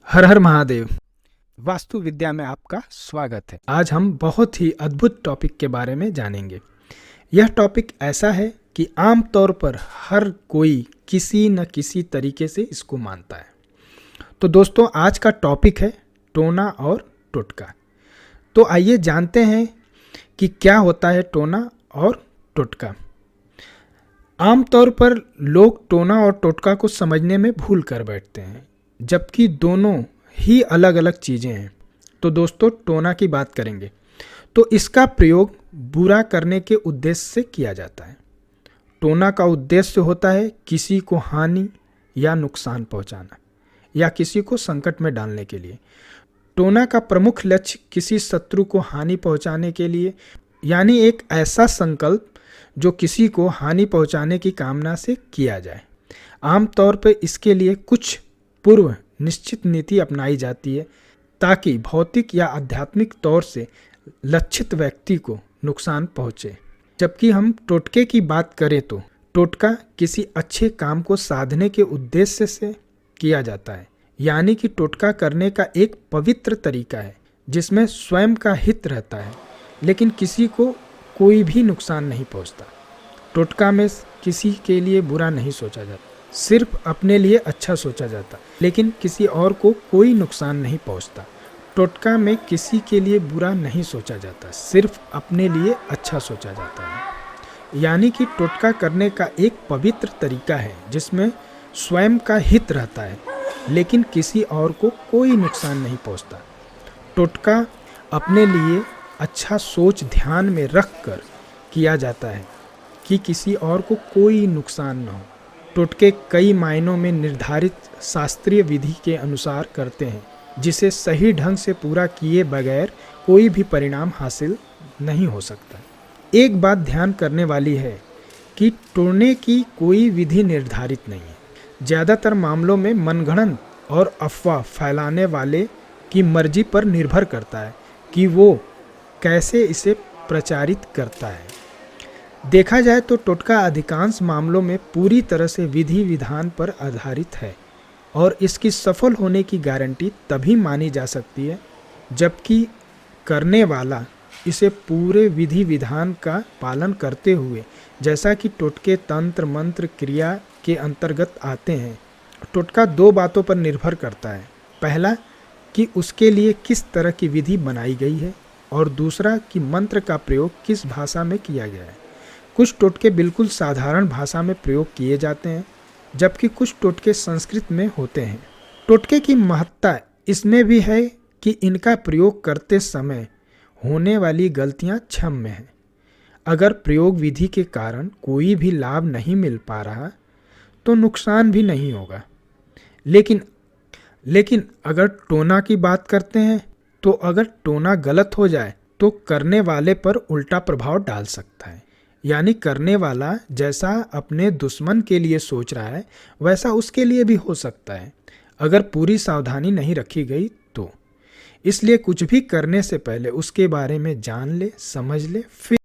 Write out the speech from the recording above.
हर हर महादेव। वास्तु विद्या में आपका स्वागत है। आज हम बहुत ही अद्भुत टॉपिक के बारे में जानेंगे। यह टॉपिक ऐसा है कि आम तौर पर हर कोई किसी न किसी तरीके से इसको मानता है। तो दोस्तों, आज का टॉपिक है टोना और टोटका। तो आइए जानते हैं कि क्या होता है टोना और टोटका। आमतौर पर लोग टोना और टोटका को समझने में भूल कर बैठते हैं, जबकि दोनों ही अलग अलग चीज़ें हैं। तो दोस्तों, टोना की बात करेंगे तो इसका प्रयोग बुरा करने के उद्देश्य से किया जाता है। टोना का उद्देश्य होता है किसी को हानि या नुकसान पहुंचाना या किसी को संकट में डालने के लिए। टोना का प्रमुख लक्ष्य किसी शत्रु को हानि पहुंचाने के लिए, यानी एक ऐसा संकल्प जो किसी को हानि पहुंचाने की कामना से किया जाए। आमतौर पर इसके लिए कुछ पूर्व निश्चित नीति अपनाई जाती है ताकि भौतिक या आध्यात्मिक तौर से लक्षित व्यक्ति को नुकसान पहुंचे। जबकि हम टोटके की बात करें तो टोटका किसी अच्छे काम को साधने के उद्देश्य से किया जाता है, यानी कि टोटका करने का एक पवित्र तरीका है जिसमें स्वयं का हित रहता है लेकिन किसी को कोई भी नुकसान नहीं पहुंचता। टोटका में किसी के लिए बुरा नहीं सोचा जाता, सिर्फ अपने लिए अच्छा सोचा जाता, लेकिन किसी और को कोई नुकसान नहीं पहुंचता। टोटका में किसी के लिए बुरा नहीं सोचा जाता, सिर्फ अपने लिए अच्छा सोचा जाता है। यानी कि टोटका करने का एक पवित्र तरीका है जिसमें स्वयं का हित रहता है लेकिन किसी और को कोई नुकसान नहीं पहुंचता। टोटका अपने लिए अच्छा सोच ध्यान में रख कर किया जाता है कि किसी और को कोई नुकसान न हो। टोटके कई मायनों में निर्धारित शास्त्रीय विधि के अनुसार करते हैं, जिसे सही ढंग से पूरा किए बगैर कोई भी परिणाम हासिल नहीं हो सकता। एक बात ध्यान करने वाली है कि टोने की कोई विधि निर्धारित नहीं है। ज़्यादातर मामलों में मनगढ़ंत और अफवाह फैलाने वाले की मर्जी पर निर्भर करता है कि वो कैसे इसे प्रचारित करता है। देखा जाए तो टोटका अधिकांश मामलों में पूरी तरह से विधि विधान पर आधारित है और इसकी सफल होने की गारंटी तभी मानी जा सकती है जबकि करने वाला इसे पूरे विधि विधान का पालन करते हुए, जैसा कि टोटके तंत्र मंत्र क्रिया के अंतर्गत आते हैं। टोटका दो बातों पर निर्भर करता है। पहला कि उसके लिए किस तरह की विधि बनाई गई है और दूसरा कि मंत्र का प्रयोग किस भाषा में किया गया है। कुछ टोटके बिल्कुल साधारण भाषा में प्रयोग किए जाते हैं जबकि कुछ टोटके संस्कृत में होते हैं। टोटके की महत्ता इसमें भी है कि इनका प्रयोग करते समय होने वाली गलतियां क्षम्य हैं। अगर प्रयोग विधि के कारण कोई भी लाभ नहीं मिल पा रहा तो नुकसान भी नहीं होगा। लेकिन अगर टोना की बात करते हैं तो अगर टोना गलत हो जाए तो करने वाले पर उल्टा प्रभाव डाल सकता है। यानी करने वाला जैसा अपने दुश्मन के लिए सोच रहा है वैसा उसके लिए भी हो सकता है अगर पूरी सावधानी नहीं रखी गई तो। इसलिए कुछ भी करने से पहले उसके बारे में जान ले, समझ ले, फिर